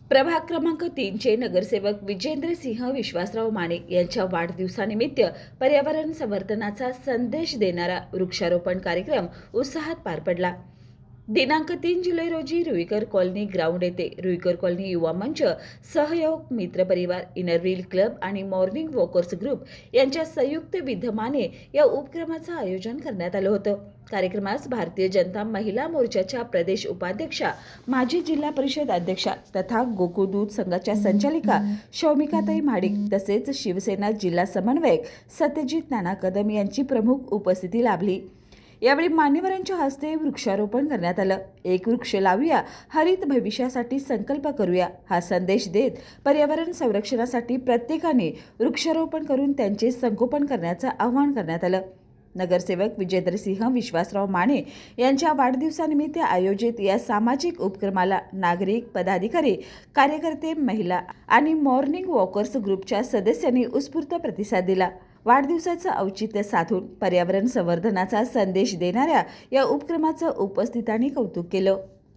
प्रभाग क्रमांक 3चे नगरसेवक विजेंद्र सिंह विश्वासराव माने यांच्या वाढदिवसानिमित्त पर्यावरण संवर्धनाचा संदेश देणारा वृक्षारोपण कार्यक्रम उत्साहात पार पडला। दिनांक 3 जुलै रोजी रुईकर कॉलनी ग्राउंड येथे रुईकर कॉलनी युवा मंच, सहयोग मित्र परिवार, इनरव्हील क्लब आणि मॉर्निंग वॉकर्स ग्रुप यांच्या संयुक्त विद्यमाने या उपक्रमाचं आयोजन करण्यात आलं होतं। कार्यक्रमास भारतीय जनता महिला मोर्चाच्या प्रदेश उपाध्यक्षा, माजी जिल्हा परिषद अध्यक्षा तथा गोकुळ दूध संघाच्या संचालिका शौमिकाताई महाडिक तसेच शिवसेना जिल्हा समन्वयक सत्यजित नाना कदम यांची प्रमुख उपस्थिती लाभली। यावेळी मान्यवरांच्या हस्ते वृक्षारोपण करण्यात आलं। एक वृक्ष लावूया, हरित भविष्यासाठी संकल्प करूया हा संदेश देत पर्यावरण संरक्षणासाठी प्रत्येकाने वृक्षारोपण करून त्यांचे संगोपन करण्याचं आवाहन करण्यात आलं। नगरसेवक विजेंद्रसिंह विश्वासराव माने यांच्या वाढदिवसानिमित्त आयोजित या सामाजिक उपक्रमाला नागरिक, पदाधिकारी, कार्यकर्ते, महिला आणि मॉर्निंग वॉकर्स ग्रुपच्या सदस्यांनी उत्स्फूर्त प्रतिसाद दिला। वाढदिवसाचं औचित्य साधून पर्यावरण संवर्धनाचा संदेश देणाऱ्या या उपक्रमाचं उपस्थितांनी कौतुक केलं।